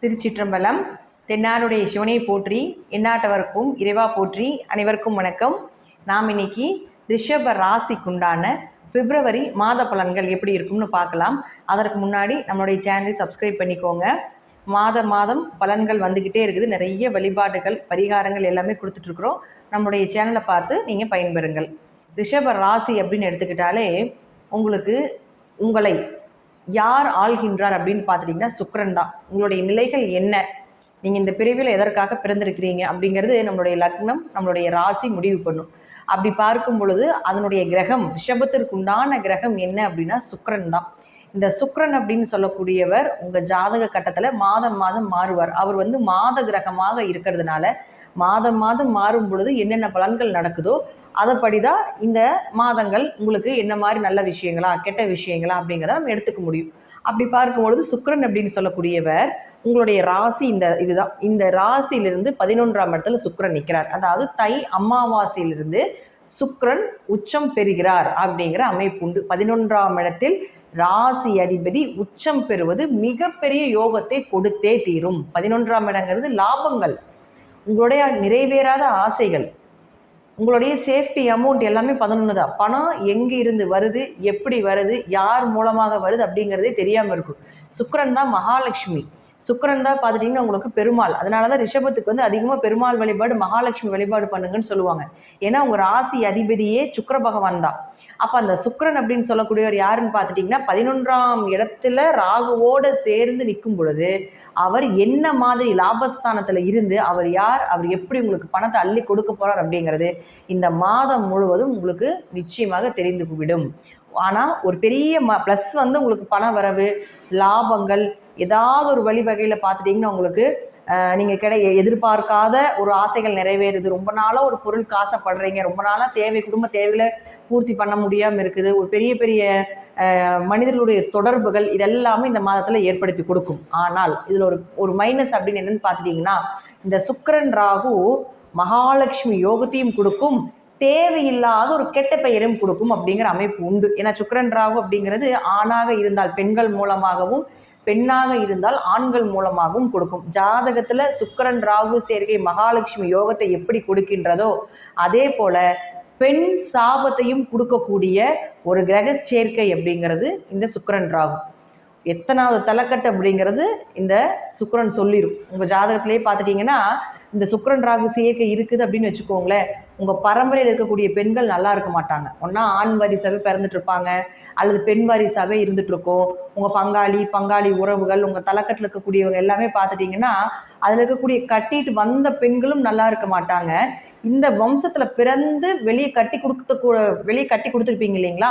திருச்சிற்றம்பலம். தென்னாடுடைய சிவனை போற்றி, எந்நாட்டவர்க்கும் இறைவா போற்றி. அனைவருக்கும் வணக்கம். நாம் இன்னைக்கு ரிஷப ராசிக்குண்டான பிப்ரவரி மாத பலன்கள் எப்படி இருக்கும்னு பார்க்கலாம். அதற்கு முன்னாடி நம்மளுடைய சேனலை சப்ஸ்கிரைப் பண்ணிக்கோங்க. மாதம் பலன்கள் வந்துக்கிட்டே இருக்குது. நிறைய வழிபாடுகள் பரிகாரங்கள் எல்லாமே கொடுத்துட்ருக்குறோம். நம்மளுடைய சேனலை பார்த்து நீங்கள் பயன்பெறுங்கள். ரிஷப ராசி அப்படின்னு எடுத்துக்கிட்டாலே உங்களை யார் ஆள்கின்றார் அப்படின்னு பார்த்துட்டிங்கன்னா சுக்கிரன் தான். உங்களுடைய நிலைகள் என்ன, நீங்கள் இந்த பிரிவில் எதற்காக பிறந்திருக்கிறீங்க அப்படிங்கிறது நம்மளுடைய லக்னம், நம்மளுடைய ராசி முடிவு பண்ணும். அப்படி பார்க்கும் பொழுது அதனுடைய கிரகம், ரிஷபத்திற்கு உண்டான கிரகம் என்ன அப்படின்னா சுக்கிரன் தான். இந்த சுக்கிரன் அப்படின்னு சொல்லக்கூடியவர் உங்கள் ஜாதக கட்டத்தில் மாதம் மாறுவார். அவர் மாத கிரகமாக இருக்கிறதுனால மாதம் மாறும் பொழுது என்னென்ன பலன்கள் நடக்குதோ அதைப்படி தான் இந்த மாதங்கள் உங்களுக்கு என்ன மாதிரி நல்ல விஷயங்களா கெட்ட விஷயங்களா அப்படிங்கிறத நம்ம எடுத்துக்க முடியும். அப்படி பார்க்கும்பொழுது சுக்கிரன் அப்படின்னு சொல்லக்கூடியவர் உங்களுடைய ராசி இதுதான். இந்த ராசியிலிருந்து 11ஆம் இடத்துல சுக்கிரன் நிற்கிறார். அதாவது தை அமாவாசையிலிருந்து சுக்கிரன் உச்சம் பெறுகிறார் அப்படிங்கிற அமைப்பு உண்டு. 11ஆம் இடத்தில் ராசி அதிபதி உச்சம் பெறுவது மிகப்பெரிய யோகத்தை கொடுத்தே தீரும். 11ஆம் இடங்கிறது லாபங்கள், உங்களுடைய நிறைவேறாத ஆசைகள், உங்களுடைய சேஃப்டி அமௌண்ட் எல்லாமே 11 தான். பணம் எங்கே இருந்து வருது, எப்படி வருது, யார் மூலமாக வருது அப்படிங்கிறதே தெரியாமல் இருக்கும். சுக்கிரன் தான் மகாலட்சுமி. சுக்கிரன் தான் பார்த்துட்டிங்கன்னா உங்களுக்கு பெருமாள். அதனால தான் ரிஷபத்துக்கு அதிகமாக பெருமாள் வழிபாடு, மகாலட்சுமி வழிபாடு பண்ணுங்கன்னு சொல்லுவாங்க. ஏன்னா உங்கள் ராசி அதிபதியே சுக்கிர பகவான் தான். அப்போ அந்த சுக்கிரன் அப்படின்னு சொல்லக்கூடியவர் யாருன்னு பார்த்துட்டிங்கன்னா 11ஆம் இடத்துல ராகுவோடு சேர்ந்து நிற்கும் பொழுது அவர் என்ன மாதிரி லாபஸ்தானத்தில் இருந்து அவர் யார், அவர் எப்படி உங்களுக்கு பணத்தை அள்ளி கொடுக்க போகிறார் அப்படிங்கிறது இந்த மாதம் முழுவதும் உங்களுக்கு நிச்சயமாக தெரிந்துவிடும். ஆனால் ஒரு பெரிய ப்ளஸ் உங்களுக்கு பண வரவு, லாபங்கள் ஏதாவது ஒரு வழிவகையில் பார்த்துட்டிங்கன்னா உங்களுக்கு நீங்கள் எதிர்பார்க்காத ஒரு ஆசைகள் நிறைவேறுது. ரொம்ப நாளாக ஒரு பொருள் காசைப்படுறீங்க, ரொம்ப நாளாக குடும்ப தேவைகளை பூர்த்தி பண்ண முடியாமல் இருக்குது. ஒரு பெரிய மனிதர்களுடைய தொடர்புகள் இதெல்லாமே இந்த மாதத்தில் ஏற்படுத்தி கொடுக்கும். ஆனால் இதில் ஒரு மைனஸ் அப்படின்னு என்னன்னு பார்த்துட்டிங்கன்னா இந்த சுக்கிரன் ராகு மகாலட்சுமி யோகத்தையும் கொடுக்கும், தேவையில்லாத ஒரு கெட்ட பெயரையும் கொடுக்கும் அப்படிங்கிற அமைப்பு உண்டு. ஏன்னா சுக்கிரன் ராகு அப்படிங்கிறது ஆணாக இருந்தால் பெண்கள் மூலமாகவும், பெண்ணாக இருந்தால் ஆண்கள் மூலமாகவும் கொடுக்கும். ஜாதகத்தில் சுக்கிரன் ராகு சேர்க்கை மகாலட்சுமி யோகத்தை எப்படி கொடுக்கின்றதோ அதே போல பெண் சாபத்தையும் கொடுக்கக்கூடிய ஒரு கிரக சேர்க்கை அப்படிங்கிறது இந்த சுக்கிரன் ராகு. எத்தனாவது தலைக்கட்டு அப்படிங்கிறது இந்த சுக்கிரன் சொல்லிடும். உங்கள் ஜாதகத்திலே பார்த்துட்டிங்கன்னா இந்த சுக்கிரன் ராகு சேர்க்கை இருக்குது அப்படின்னு வச்சுக்கோங்களேன், உங்கள் பரம்பரையில் இருக்கக்கூடிய பெண்கள் நல்லா இருக்க மாட்டாங்க. ஒன்றா ஆண் வாரிசாவே பிறந்துட்டு இருப்பாங்க, அல்லது பெண் வாரிசாவே இருந்துட்டு இருக்கோம். உங்கள் பங்காளி உறவுகள், உங்கள் தலைக்கட்டில் இருக்கக்கூடியவங்க எல்லாமே பார்த்துட்டிங்கன்னா அதில் இருக்கக்கூடிய கட்டிட்டு வந்த பெண்களும் நல்லா இருக்க மாட்டாங்க. இந்த வம்சத்தில் பிறந்து வெளியே கட்டி கொடுத்துருப்பீங்க இல்லைங்களா,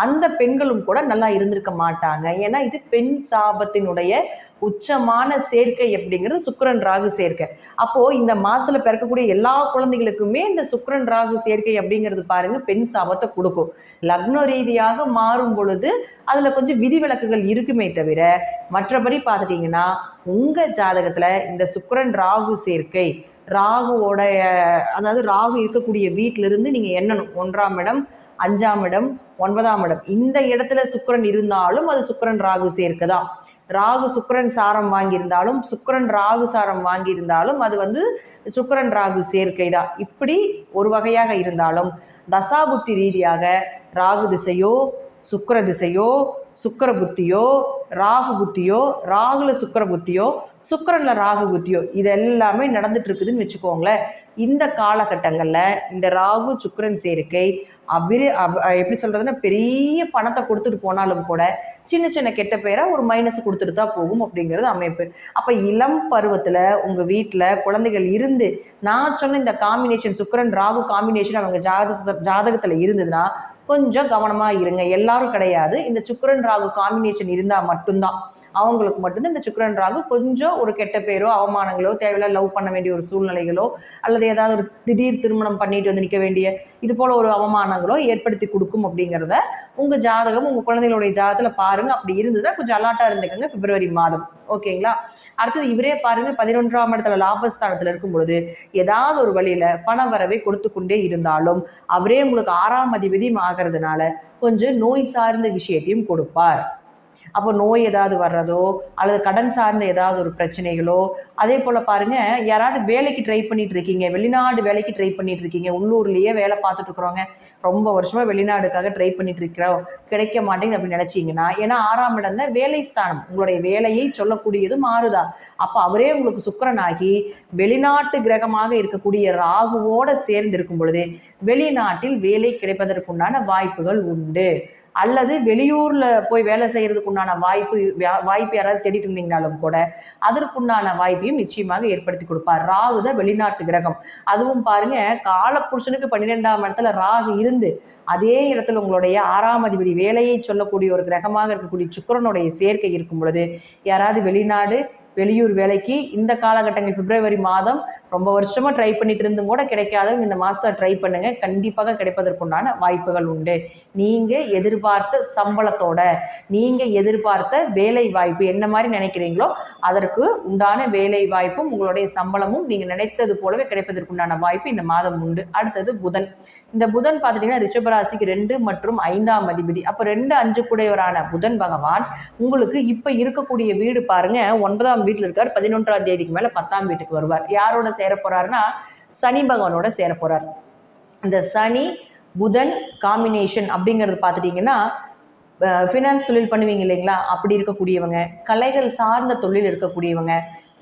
அந்த பெண்களும் கூட நல்லா இருந்திருக்க மாட்டாங்க. ஏன்னா இது பெண் சாபத்தினுடைய உச்சமான சேர்க்கை அப்படிங்கிறது சுக்கிரன் ராகு சேர்க்கை. அப்போது இந்த மாதத்தில் பிறக்கக்கூடிய எல்லா குழந்தைகளுக்குமே இந்த சுக்கிரன் ராகு சேர்க்கை அப்படிங்கிறது பாருங்கள் பெண் சாபத்தை கொடுக்கும். லக்ன ரீதியாக மாறும் பொழுது அதில் கொஞ்சம் விதிவிலக்குகள் இருக்குமே தவிர மற்றபடி பார்த்துட்டிங்கன்னா உங்கள் ஜாதகத்தில் இந்த சுக்கிரன் ராகு சேர்க்கை ராகுவோடைய, அதாவது ராகு இருக்கக்கூடிய வீட்டிலிருந்து நீங்கள் எண்ணணும் 1ஆம் இடம், 5ஆம் இடம், 9ஆம் இடம், இந்த இடத்துல சுக்கிரன் இருந்தாலும் அது சுக்கிரன் ராகு சேர்க்கை தான். ராகு சுக்கிரன் சாரம் வாங்கியிருந்தாலும், சுக்கிரன் ராகு சாரம் வாங்கியிருந்தாலும் அது சுக்கிரன் ராகு சேர்க்கை தான். இப்படி ஒரு வகையாக இருந்தாலும் தசாபுத்தி ரீதியாக ராகு திசையோ, சுக்கிர திசையோ, சுக்கிர புத்தியோ, ராகு புத்தியோ, ராகுல சுக்கிர புத்தியோ, சுக்கிரன்ல ராகு புத்தியோ இதெல்லாமே நடந்துட்டு இருக்குதுன்னு வச்சுக்கோங்களேன். இந்த காலகட்டங்களில் இந்த ராகு சுக்கிரன் சேர்க்கை எப்படி சொல்றதுன்னா பெரிய பணத்தை கொடுத்துட்டு போனாலும் கூட சின்ன கெட்ட பேரை ஒரு மைனஸ் கொடுத்துட்டு தான் போகும் அப்படிங்கிறது அமைப்பு. அப்போ இளம் பருவத்தில் உங்கள் வீட்டில் குழந்தைகள் இருந்து நான் சொன்ன இந்த காம்பினேஷன் சுக்கிரன் ராகு காம்பினேஷன் அவங்க ஜாதகத்தில் இருந்ததுன்னா கொஞ்சம் கவனமாக இருங்க. எல்லாரும் கிடையாது, இந்த சுக்கிரன் ராகு காம்பினேஷன் இருந்தால் மட்டும்தான் அவங்களுக்கு மட்டும்தான் இந்த சுக்கிரன் ராகு கொஞ்சம் ஒரு கெட்ட பேரோ, அவமானங்களோ, தேவையில்ல லவ் பண்ண வேண்டிய ஒரு சூழ்நிலைகளோ, அல்லது ஏதாவது ஒரு திடீர் திருமணம் பண்ணிட்டு நிற்க வேண்டிய இது போல ஒரு அவமானங்களோ ஏற்படுத்தி கொடுக்கும் அப்படிங்கிறத உங்கள் ஜாதகம், உங்கள் குழந்தைகளுடைய ஜாதகத்தில் பாருங்கள். அப்படி இருந்ததுன்னா கொஞ்சம் அலாட்டாக இருந்துக்கங்க பிப்ரவரி மாதம். ஓகேங்களா? அடுத்தது இவரே பாருங்கள் 11ஆம் இடத்துல லாபஸ்தானத்தில் இருக்கும் பொழுது ஏதாவது ஒரு வழியில் பண வரவை கொடுத்து கொண்டே இருந்தாலும் அவரே உங்களுக்கு 6ஆம் அதிபதியும் ஆகிறதுனால கொஞ்சம் நோய் சார்ந்த விஷயத்தையும் கொடுப்பார். அப்போ நோய் ஏதாவது வர்றதோ அல்லது கடன் சார்ந்த ஏதாவது ஒரு பிரச்சனைகளோ, அதே போல் பாருங்கள், யாராவது வேலைக்கு ட்ரை பண்ணிட்டு இருக்கீங்க, வெளிநாடு வேலைக்கு ட்ரை பண்ணிட்டு இருக்கீங்க, உள்ளூர்லேயே வேலை பார்த்துட்டு இருக்கிறோங்க, ரொம்ப வருஷமாக வெளிநாடுக்காக ட்ரை பண்ணிட்டு இருக்கிறோம், கிடைக்க மாட்டேங்குது அப்படின்னு நினச்சிங்கன்னா, ஏன்னா 6ஆம் இடம் தான் வேலை ஸ்தானம், உங்களுடைய வேலையை சொல்லக்கூடியது மாறுதா. அப்போ அவரே உங்களுக்கு சுக்கிரனாகி வெளிநாட்டு கிரகமாக இருக்கக்கூடிய ராகுவோட சேர்ந்து இருக்கும் பொழுது வெளிநாட்டில் வேலை கிடைப்பதற்குண்டான வாய்ப்புகள் உண்டு. அல்லது வெளியூர்ல போய் வேலை செய்யறதுக்கு உண்டான வாய்ப்பு யாராவது தேடிட்டு இருந்தீங்கனாலும் கூட அதற்குண்டான வாய்ப்பையும் நிச்சயமாக ஏற்படுத்தி கொடுப்பார். ராகு தான் வெளிநாட்டு கிரகம். அதுவும் பாருங்க, காலப்புருஷனுக்கு 12ஆம் இடத்துல ராகு இருந்து அதே இடத்துல உங்களுடைய 6ஆம் அதிபதி வேலையை சொல்லக்கூடிய ஒரு கிரகமாக இருக்கக்கூடிய சுக்கிரனுடைய சேர்க்கை இருக்கும் பொழுது யாராவது வெளிநாடு வெளியூர் வேலைக்கு இந்த காலகட்டங்கள் பிப்ரவரி மாதம் ரொம்ப வருஷமா ட்ரை பண்ணிட்டு இருந்தும் கூட கிடைக்காதவங்க இந்த மாசத்துல ட்ரை பண்ணுங்க, கண்டிப்பாக கிடைப்பதற்குண்டான வாய்ப்புகள் உண்டு. நீங்க எதிர்பார்த்த சம்பளத்தோட நீங்க எதிர்பார்த்த வேலை வாய்ப்பு என்ன மாதிரி நினைக்கிறீங்களோ அதற்கு உண்டான வேலை வாய்ப்பும் உங்களுடைய சம்பளமும் நீங்க நினைத்தது போலவே கிடைப்பதற்குண்டான வாய்ப்பு இந்த மாதம் உண்டு. அடுத்தது புதன். இந்த புதன் பார்த்துட்டீங்கன்னா ரிஷபராசிக்கு 2 மற்றும் 5ஆம் அதிபதி. அப்போ 2, 5 கூடையவரான புதன் பகவான் உங்களுக்கு இப்போ இருக்கக்கூடிய வீடு பாருங்க, 9ஆம் வீட்டில் இருக்கார். 11ஆம் தேதிக்கு மேலே 10ஆம் வீட்டுக்கு வருவார். யாரோட சேர போறாருன்னா சனி பகவானோட சேர போறார். இந்த சனி புதன் காம்பினேஷன் அப்படிங்கிறது பார்த்துட்டீங்கன்னா ஃபினான்ஸ் தொழில் பண்ணுவீங்க இல்லைங்களா, அப்படி இருக்கக்கூடியவங்க, கலைகள் சார்ந்த தொழில் இருக்கக்கூடியவங்க,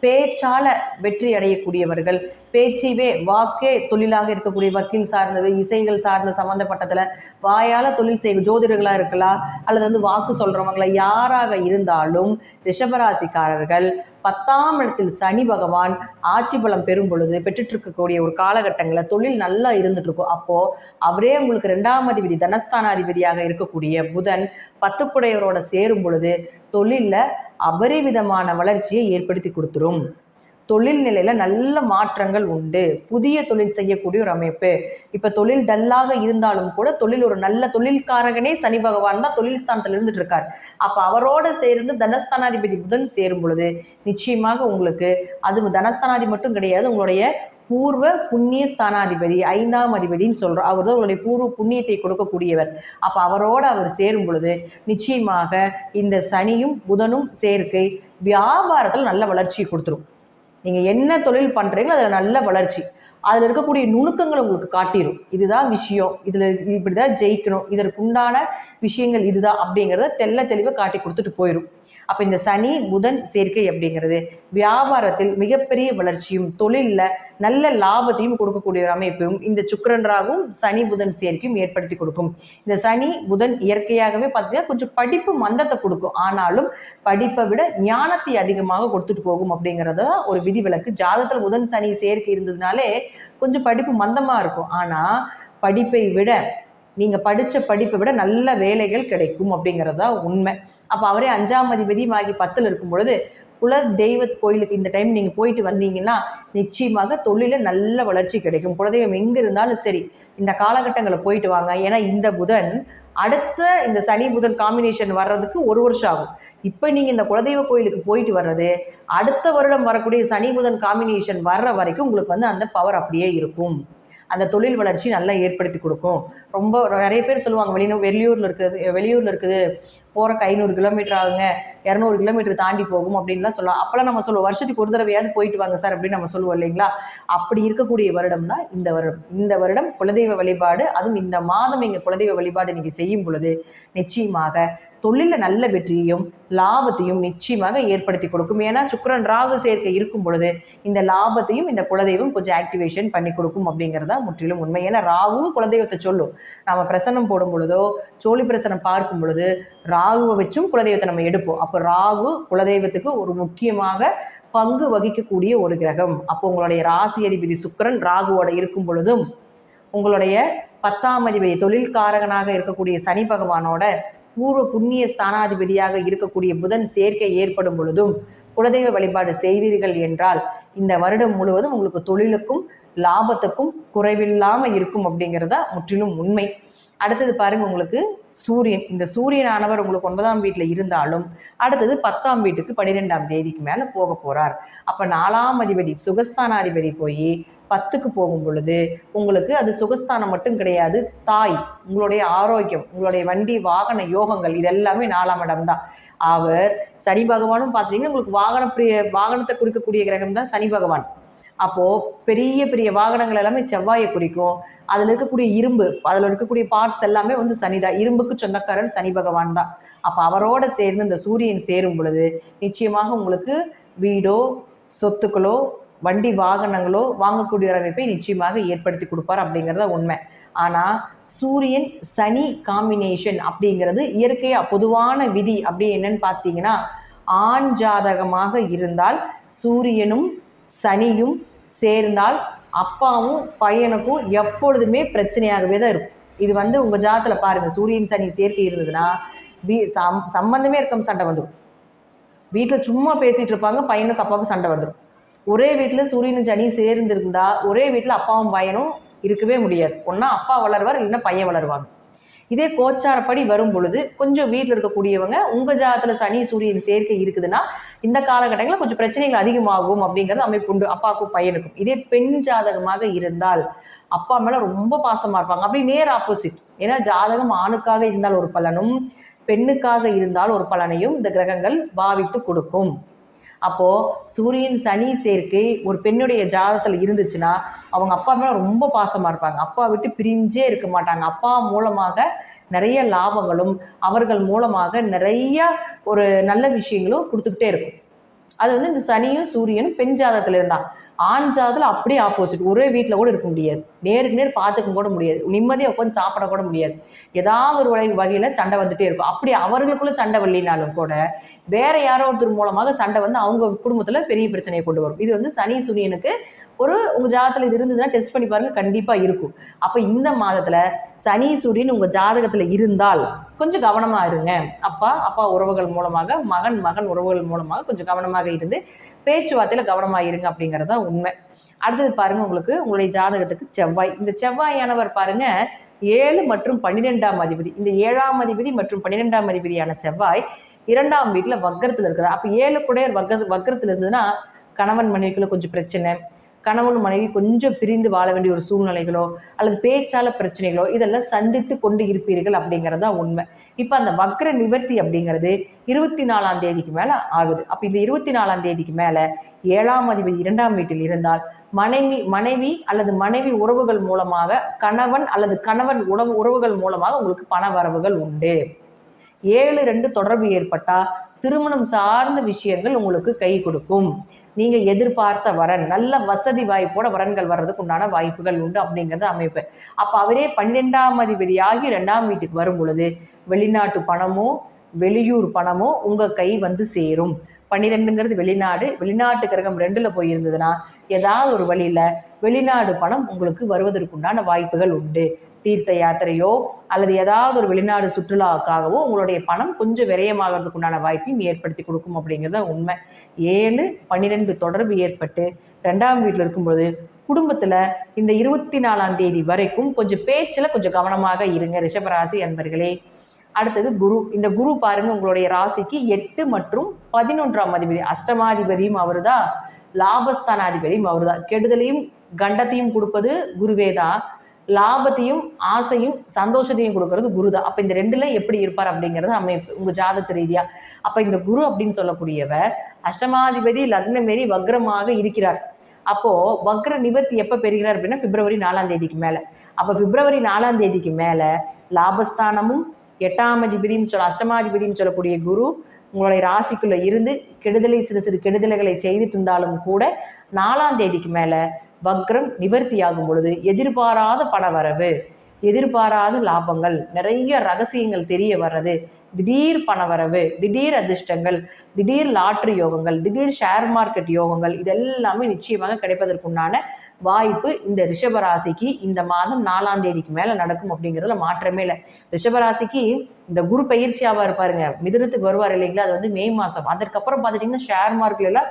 பேச்சால வெற்றி அடையக்கூடியவர்கள், பேச்சைவே வாக்கே தொழிலாக இருக்கக்கூடிய வக்கீல் சார்ந்தது, இசைகள் சார்ந்த சம்மந்தப்பட்டதில் வாயால் தொழில் செய்ய ஜோதிடர்களாக இருக்கலாம் அல்லது வாக்கு சொல்கிறவங்கள யாராக இருந்தாலும் ரிஷபராசிக்காரர்கள் 10ஆம் இடத்தில் சனி பகவான் ஆட்சி பலம் பெறும் பொழுது பெற்றுட்டு இருக்கக்கூடிய ஒரு காலகட்டங்களில் தொழில் நல்லா இருந்துட்டு இருக்கும். அப்போது அவரே உங்களுக்கு 2ஆம் அதிபதி தனஸ்தானாதிபதியாக இருக்கக்கூடிய புதன் 10 குடையவரோட சேரும் பொழுது தொழிலில் அபரிவிதமான வளர்ச்சியை ஏற்படுத்தி கொடுத்துரும். தொழில் நிலையில நல்ல மாற்றங்கள் உண்டு. புதிய தொழில் செய்யக்கூடிய ஒரு அமைப்பு. இப்ப தொழில் டல்லாக இருந்தாலும் கூட தொழில் ஒரு நல்ல தொழில்காரகனே சனி பகவான் தான் தொழில் ஸ்தானத்தில் இருந்துட்டு இருக்கார். அப்ப அவரோட சேர்ந்து தனஸ்தானாதிபதி புதன் சேரும் பொழுது நிச்சயமாக உங்களுக்கு அது தனஸ்தானாதிபதி மட்டும் கிடையாது, உங்களுடைய பூர்வ புண்ணிய ஸ்தானாதிபதி 5ஆம் அதிபதினு சொல்றோம். அவர் தான் அவருடைய பூர்வ புண்ணியத்தை கொடுக்கக்கூடியவர். அப்ப அவரோட அவர் சேரும் பொழுது நிச்சயமாக இந்த சனியும் புதனும் சேர்க்கை வியாபாரத்தில் நல்ல வளர்ச்சியை கொடுத்துரும். நீங்க என்ன தொழில் பண்றீங்களோ அதுல நல்ல வளர்ச்சி, அதுல இருக்கக்கூடிய நுணுக்கங்களை உங்களுக்கு காட்டிடும். இதுதான் விஷயம், இதுல இப்படிதான் ஜெயிக்கணும், இதற்குண்டான விஷயங்கள் இதுதான் அப்படிங்கிறத தெளிவாக காட்டி கொடுத்துட்டு போயிடும். அப்ப இந்த சனி புதன் சேர்க்கை அப்படிங்கிறது வியாபாரத்தில் மிகப்பெரிய வளர்ச்சியும் தொழிலில் நல்ல லாபத்தையும் கொடுக்கக்கூடிய ஒரு அமைப்பும் இந்த சுக்கிரன் ராகும் சனி புதன் சேர்க்கையும் ஏற்படுத்தி கொடுக்கும். இந்த சனி புதன் இயற்கையாகவே பார்த்தீங்கன்னா கொஞ்சம் படிப்பு மந்தத்தை கொடுக்கும், ஆனாலும் படிப்பை விட ஞானத்தை அதிகமாக கொடுத்துட்டு போகும் அப்படிங்கிறத ஒரு விதிவிலக்கு. ஜாதகத்தில் புதன் சனி சேர்க்கை இருந்ததுனாலே கொஞ்சம் படிப்பு மந்தமாக இருக்கும், ஆனால் படிப்பை விட நீங்கள் படித்த படிப்பை விட நல்ல வேலைகள் கிடைக்கும் அப்படிங்கிறது தான் உண்மை. அப்போ அவரே 5ஆம் அதிபதி ஆகி 10ல் இருக்கும் பொழுது குல தெய்வ கோயிலுக்கு இந்த டைம் நீங்கள் போயிட்டு வந்தீங்கன்னா நிச்சயமாக தொழில நல்ல வளர்ச்சி கிடைக்கும். குலதெய்வம் எங்கே இருந்தாலும் சரி இந்த காலகட்டங்களை போயிட்டு வாங்க. ஏன்னா இந்த புதன் அடுத்த இந்த சனி புதன் காம்பினேஷன் வர்றதுக்கு 1 வருஷம் ஆகும். இப்போ நீங்கள் இந்த குலதெய்வ கோயிலுக்கு போயிட்டு வர்றது அடுத்த வருடம் வரக்கூடிய சனி புதன் காம்பினேஷன் வர்ற வரைக்கும் உங்களுக்கு அந்த பவர் அப்படியே இருக்கும். அந்த தொழில் வளர்ச்சி நல்லா ஏற்படுத்தி கொடுக்கும். ரொம்ப நிறைய பேர் சொல்லுவாங்க வெளியூரில் இருக்குது போகிறக்கு 500 கிலோமீட்டர் ஆகுங்க, 200 கிலோமீட்டர் தாண்டி போகும் அப்படின்லாம் சொல்லலாம். அப்போல்லாம் நம்ம சொல்லுவோம் வருஷத்துக்கு ஒரு தடவையாவது போயிட்டு வாங்க சார் அப்படின்னு நம்ம சொல்லுவோம் இல்லைங்களா. அப்படி இருக்கக்கூடிய வருடம் தான் இந்த வருடம். இந்த வருடம் குலதெய்வ வழிபாடு, அதுவும் இந்த மாதம் இங்கே குலதெய்வ வழிபாடு நீங்கள் செய்யும் பொழுது நிச்சயமாக தொழிலில் நல்ல வெற்றியையும் லாபத்தையும் நிச்சயமாக ஏற்படுத்தி கொடுக்கும். ஏன்னா சுக்கிரன் ராகு சேர்க்கை இருக்கும் பொழுது இந்த லாபத்தையும் இந்த குலதெய்வம் கொஞ்சம் ஆக்டிவேஷன் பண்ணி கொடுக்கும் அப்படிங்கிறதா முற்றிலும் உண்மை. ஏன்னா ராகுவும் குலதெய்வத்தை சொல்லும். நம்ம பிரசனம் போடும் பொழுதோ சோழி பிரசனம் பார்க்கும் பொழுது ராகுவை வச்சும் குலதெய்வத்தை நம்ம எடுப்போம். அப்போ ராகு குலதெய்வத்துக்கு ஒரு முக்கியமாக பங்கு வகிக்கக்கூடிய ஒரு கிரகம். அப்போ உங்களுடைய ராசி அதிபதி சுக்கிரன் ராகுவோட இருக்கும் பொழுதும் உங்களுடைய 10ஆம் அதிபதி தொழில்காரகனாக இருக்கக்கூடிய சனி பகவானோட பூர்வ புண்ணிய ஸ்தானாதிபதியாக இருக்கக்கூடிய புதன் சேர்க்கை ஏற்படும் பொழுதும் குலதெய்வ வழிபாடு செய்தீர்கள் என்றால் இந்த வருடம் முழுவதும் உங்களுக்கு தொழிலுக்கும் லாபத்துக்கும் குறைவில்லாமல் இருக்கும் அப்படிங்கிறதா முற்றிலும் உண்மை. அடுத்தது பாருங்க, உங்களுக்கு சூரியன். இந்த சூரியனானவர் உங்களுக்கு 9ஆம் வீட்டில் இருந்தாலும் அடுத்தது 10ஆம் வீட்டுக்கு 12ஆம் தேதிக்கு மேலே போக போறார். அப்போ 4ஆம் அதிபதி சுகஸ்தானாதிபதி போய் 10க்கு போகும் பொழுது உங்களுக்கு அது சுகஸ்தானம் மட்டும் கிடையாது, தாய், உங்களுடைய ஆரோக்கியம், உங்களுடைய வண்டி வாகன யோகங்கள் இதெல்லாமே 4ஆம் இடம் தான். அவர் சனி பகவானும் பார்த்தீங்கன்னா உங்களுக்கு வாகனத்தை குறிக்கக்கூடிய கிரகம் தான் சனி பகவான். அப்போது பெரிய பெரிய வாகனங்கள் எல்லாமே செவ்வாயை குறிக்கும். அதில் இருக்கக்கூடிய இரும்பு, அதில் இருக்கக்கூடிய பார்ட்ஸ் எல்லாமே வந்து சனி தான். இரும்புக்கு சொந்தக்காரர் சனி பகவான் தான். அப்போ அவரோட சேர்ந்து இந்த சூரியன் சேரும் பொழுது நிச்சயமாக உங்களுக்கு வீடோ சொத்துக்களோ வண்டி வாகனங்களோ வாங்கக்கூடிய ஒரு அமைப்பை நிச்சயமாக ஏற்படுத்தி கொடுப்பார் அப்படிங்கிறத உண்மை. ஆனால் சூரியன் சனி காம்பினேஷன் அப்படிங்கிறது இயற்கையாக பொதுவான விதி அப்படி என்னன்னு பார்த்தீங்கன்னா, ஆண் ஜாதகமாக இருந்தால் சூரியனும் சனியும் சேர்ந்தால் அப்பாவும் பையனுக்கும் எப்பொழுதுமே பிரச்சனையாகவே தான் இருக்கும். இது வந்து உங்கள் ஜாதகத்தில் பாருங்கள், சூரியன் சனி சேர்க்கை இருந்ததுன்னா சம்பந்தமே இருக்க சண்டை வந்துடும். வீட்டில் சும்மா பேசிகிட்டு இருப்பாங்க, பையனுக்கு அப்பாவுக்கு சண்டை வந்துடும். ஒரே வீட்டில் சூரியனும் சனி சேர்ந்துருந்தா ஒரே வீட்டில் அப்பாவும் பையனும் இருக்கவே முடியாது. ஒன்றா அப்பா வளருவார், இல்லைன்னா பையன் வளருவாங்க. இதே கோச்சாரப்படி வரும் பொழுது கொஞ்சம் வீட்டில் இருக்கக்கூடியவங்க உங்கள் ஜாதகத்தில் சனி சூரியன் சேர்க்கை இருக்குதுன்னா இந்த காலகட்டங்களில் கொஞ்சம் பிரச்சனைகள் அதிகமாகும் அப்படிங்கிறது அமைப்பு உண்டு அப்பாவுக்கும் பையனுக்கும். இதே பெண் ஜாதகமாக இருந்தால் அப்பா மேலே ரொம்ப பாசமாக இருப்பாங்க. அப்படி நேர் ஆப்போசிட். ஏன்னா ஜாதகம் ஆணுக்காக இருந்தால் ஒரு பலனும் பெண்ணுக்காக இருந்தால் ஒரு பலனையும் இந்த கிரகங்கள் பாவித்து கொடுக்கும். அப்போது சூரியன் சனி சேர்க்கை ஒரு பெண்ணுடைய ஜாதகத்தில் இருந்துச்சுன்னா அவங்க அப்பா மேலே ரொம்ப பாசமாக இருப்பாங்க. அப்பா விட்டு பிரிஞ்சே இருக்க மாட்டாங்க. அப்பா மூலமாக நிறைய லாபங்களும் அவர்கள் மூலமாக நிறைய ஒரு நல்ல விஷயங்களும் கொடுத்துக்கிட்டே இருக்கும். அது வந்து இந்த சனியும் சூரியனும் பெண் ஜாதகத்தில் இருந்தால். ஆண் ஜாதகத்தில் அப்படியே ஆப்போசிட். ஒரே வீட்டில் கூட இருக்க முடியாது, நேருக்கு நேர் பார்த்துக்க கூட முடியாது, நிம்மதியாக உட்காந்து சாப்பிட கூட முடியாது. ஏதாவது ஒரு வகையில் சண்டை வந்துட்டே இருக்கும். அப்படி அவர்களுக்குள்ள சண்டை வரலினாலும் கூட வேற யாரோ ஒருத்தர் மூலமாக சண்டை வந்து அவங்க குடும்பத்தில் பெரிய பிரச்சனையை கொண்டு வரும். இது வந்து சனி சூரியனுக்கு ஒரு உங்கள் ஜாதகத்தில் இது இருந்ததுன்னா டெஸ்ட் பண்ணி பாருங்க, கண்டிப்பாக இருக்கும். அப்போ இந்த மாதத்தில் சனி சூரியன் உங்கள் ஜாதகத்தில் இருந்தால் கொஞ்சம் கவனமாக இருங்க. அப்பா உறவுகள் மூலமாக, மகன் உறவுகள் மூலமாக கொஞ்சம் கவனமாக இருந்து பேச்சுவார்த்தையில் கவனமாக இருங்க அப்படிங்கிறது தான் உண்மை. அடுத்தது பாருங்க, உங்களுடைய ஜாதகத்துக்கு செவ்வாய். இந்த செவ்வாயானவர் பாருங்க 7 மற்றும் 12ஆம் அதிபதி. இந்த 7ஆம் அதிபதி மற்றும் 12ஆம் அதிபதியான செவ்வாய் 2ஆம் வீட்டில் வக்கரத்தில் இருக்கிறார். அப்போ 7 கூட வக்கரத்தில் இருந்ததுன்னா கணவன் மனைவிக்குள்ள கொஞ்சம் பிரச்சனை, கணவன் மனைவி கொஞ்சம் பிரிந்து வாழ வேண்டிய ஒரு சூழ்நிலைகளோ அல்லது பேச்சால பிரச்சனைகளோ இதெல்லாம் சந்தித்து கொண்டு இருப்பீர்கள் அப்படிங்கிறது தான் உண்மை. இப்போ அந்த வக்ர நிவர்த்தி அப்படிங்கிறது 24ஆம் தேதிக்கு மேலே ஆகுது. அப்போ இந்த 24ஆம் தேதிக்கு மேலே 7ஆம் அதிபதி 2ஆம் வீட்டில் இருந்தால் மனைவி அல்லது மனைவி உறவுகள் மூலமாக கணவன் அல்லது கணவன் உறவுகள் மூலமாக உங்களுக்கு பண வரவுகள் உண்டு. 7-2 தொடர்பு ஏற்பட்டால் திருமணம் சார்ந்த விஷயங்கள் உங்களுக்கு கை கொடுக்கும். நீங்க எதிர்பார்த்த வரன், நல்ல வசதி வாய்ப்போட வரன்கள் வர்றதுக்கு உண்டான வாய்ப்புகள் உண்டு அப்படிங்கிறது அமைப்பு. அப்ப அவரே 12ஆம் அதிபதியாகி 2ஆம் வீட்டுக்கு வரும் பொழுது வெளிநாட்டு பணமோ வெளியூர் பணமோ உங்க கை வந்து சேரும். 12ங்கிறது வெளிநாட்டு கிரகம் 2ல் போயிருந்ததுன்னா ஏதாவது ஒரு வழியில வெளிநாடு பணம் உங்களுக்கு வருவதற்குண்டான வாய்ப்புகள் உண்டு. தீர்த்த யாத்திரையோ அல்லது ஏதாவது ஒரு வெளிநாடு சுற்றுலாவுக்காகவோ உங்களுடைய பணம் கொஞ்சம் விரயமாகிறதுக்கு உண்டான வாய்ப்பையும் ஏற்படுத்தி கொடுக்கும் அப்படிங்கிறத உண்மை. 7-12 தொடர்பு ஏற்பட்டு 2ஆம் வீட்டில் இருக்கும்போது குடும்பத்தில் இந்த 24ஆம் தேதி வரைக்கும் கொஞ்சம் பேச்சில் கொஞ்சம் கவனமாக இருங்க ரிஷபராசி அன்பர்களே. அடுத்தது குரு. இந்த குரு பாருங்க உங்களுடைய ராசிக்கு 8 மற்றும் 11ஆம் அதிபதி. அஷ்டமாதிபதியும் அவருதான், லாபஸ்தானாதிபதியும் அவருதான். கெடுதலையும் கண்டத்தையும் கொடுப்பது குருவே தான், லாபத்தையும் ஆசையும் சந்தோஷத்தையும் கொடுக்கறது குரு தான். அப்போ இந்த 2ல எப்படி இருப்பார் அப்படிங்கிறது அமைப்பு உங்க ஜாதக ரீதியா. அப்போ இந்த குரு அப்படின்னு சொல்லக்கூடியவர் அஷ்டமாதிபதி லக்னம் மாரி வக்ரமாக இருக்கிறார். அப்போ வக்ர நிவர்த்தி எப்போ பெறுகிறார் அப்படின்னா பிப்ரவரி 4ஆம் தேதிக்கு மேலே. அப்போ பிப்ரவரி 4ஆம் தேதிக்கு மேலே லாபஸ்தானமும் 8ஆம் அதிபதியும் அஷ்டமாதிபதியும் சொல்லக்கூடிய குரு உங்களுடைய ராசிக்குள்ள இருந்து சிறு கெடுதல்களை செய்துட்டு இருந்தாலும் கூட 4ஆம் தேதிக்கு மேலே வக்ரம் நிவர்த்தி ஆகும் பொழுது எதிர்பாராத பணவரவு, எதிர்பாராத லாபங்கள், நிறைய ரகசியங்கள் தெரிய வர்றது, திடீர் பணவரவு, திடீர் அதிர்ஷ்டங்கள், திடீர் லாட்ரி யோகங்கள், திடீர் ஷேர் மார்க்கெட் யோகங்கள் இதெல்லாமே நிச்சயமாக கிடைப்பதற்குண்டான வாய்ப்பு இந்த ரிஷபராசிக்கு இந்த மாதம் 4ஆம் தேதிக்கு மேலே நடக்கும் அப்படிங்கிறதுல மாற்றமே இல்லை. ரிஷபராசிக்கு இந்த குரு பயிற்சியாவாக இருப்பாருங்க, மிதுனத்துக்கு வருவார் இல்லைங்களா, அது வந்து மே மாதம். அதற்கப்புறம் பார்த்துட்டிங்கன்னா ஷேர் மார்க்கெட்ல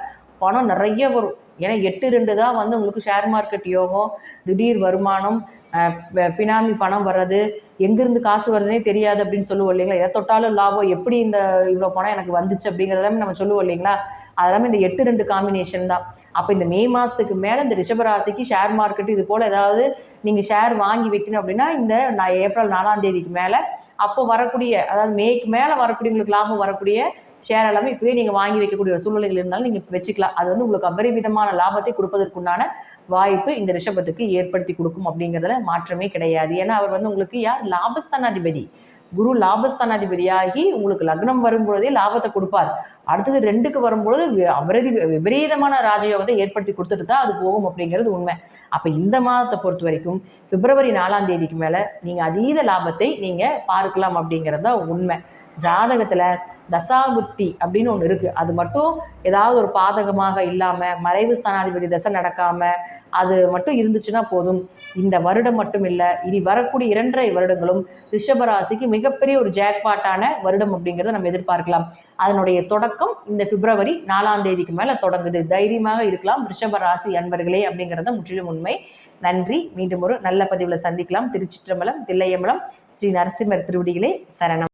பணம் நிறைய வரும். ஏன்னா 8-2 தான் வந்து உங்களுக்கு ஷேர் மார்க்கெட் யோகம், திடீர் வருமானம், பினாமி பணம் வர்றது, எங்கிருந்து காசு வருதுன்னே தெரியாது அப்படின்னு சொல்லுவோம் இல்லைங்களா. எதை தொட்டாலும் லாபம், எப்படி இந்த இவ்வளோ பணம் எனக்கு வந்துச்சு அப்படிங்கிறதெல்லாமே நம்ம சொல்லுவோம் இல்லைங்களா. அதெல்லாமே இந்த 8-2 காம்பினேஷன் தான். அப்போ இந்த மே மாதத்துக்கு மேலே இந்த ரிஷபராசிக்கு ஷேர் மார்க்கெட் இது போல் ஏதாவது நீங்கள் ஷேர் வாங்கி வைக்கணும் அப்படின்னா இந்த ஏப்ரல் 4ஆம் தேதிக்கு மேலே அப்போ வரக்கூடிய, அதாவது மேக்கு மேலே வரக்கூடிய உங்களுக்கு லாபம் வரக்கூடிய ஷேர் எல்லாமே இப்பவே நீங்கள் வாங்கி வைக்கக்கூடிய ஒரு சூழ்நிலைகள் இருந்தாலும் நீங்கள் வச்சுக்கலாம். அது வந்து உங்களுக்கு அபரிமிதமான லாபத்தை கொடுப்பதற்குண்டான வாய்ப்பு இந்த ரிஷபத்துக்கு ஏற்படுத்தி கொடுக்கும் அப்படிங்கிறதுல மாற்றமே கிடையாது. ஏன்னா அவர் வந்து உங்களுக்கு யார்? லாபஸ்தானாதிபதி. குரு லாபஸ்தானாதிபதியாகி உங்களுக்கு லக்னம் வரும்பொழுதே லாபத்தை கொடுப்பார். அடுத்தது 2க்கு வரும்பொழுது விபரீதமான ராஜயோகத்தை ஏற்படுத்தி கொடுத்துட்டு தான் அது போகும் அப்படிங்கிறது உண்மை. அப்போ இந்த மாதத்தை பொறுத்த வரைக்கும் பிப்ரவரி 4ஆம் தேதிக்கு மேலே நீங்கள் அதீத லாபத்தை நீங்கள் பார்க்கலாம் அப்படிங்கிறது தான் உண்மை. ஜாதகத்தில் தசாபுத்தி அப்படின்னு ஒன்று இருக்குது. அது மட்டும் ஏதாவது ஒரு பாதகமாக இல்லாமல் மறைவு ஸ்தானாதிபதி தசை நடக்காமல் அது மட்டும் இருந்துச்சுன்னா போதும். இந்த வருடம் மட்டும் இல்லை, இனி வரக்கூடிய 2.5 வருடங்களும் ரிஷபராசிக்கு மிகப்பெரிய ஒரு ஜாக்பாட்டான வருடம் அப்படிங்கிறத நம்ம எதிர்பார்க்கலாம். அதனுடைய தொடக்கம் இந்த பிப்ரவரி 4ஆம் தேதிக்கு மேலே தொடங்குது. தைரியமாக இருக்கலாம் ரிஷபராசி அன்பர்களே அப்படிங்கிறத முற்றிலும் உண்மை. நன்றி. மீண்டும் ஒரு நல்ல பதிவில் சந்திக்கலாம். திருச்சிற்றம்பலம், தில்லையம்பலம், ஸ்ரீ நரசிம்மர் திருவடிகளே சரணம்.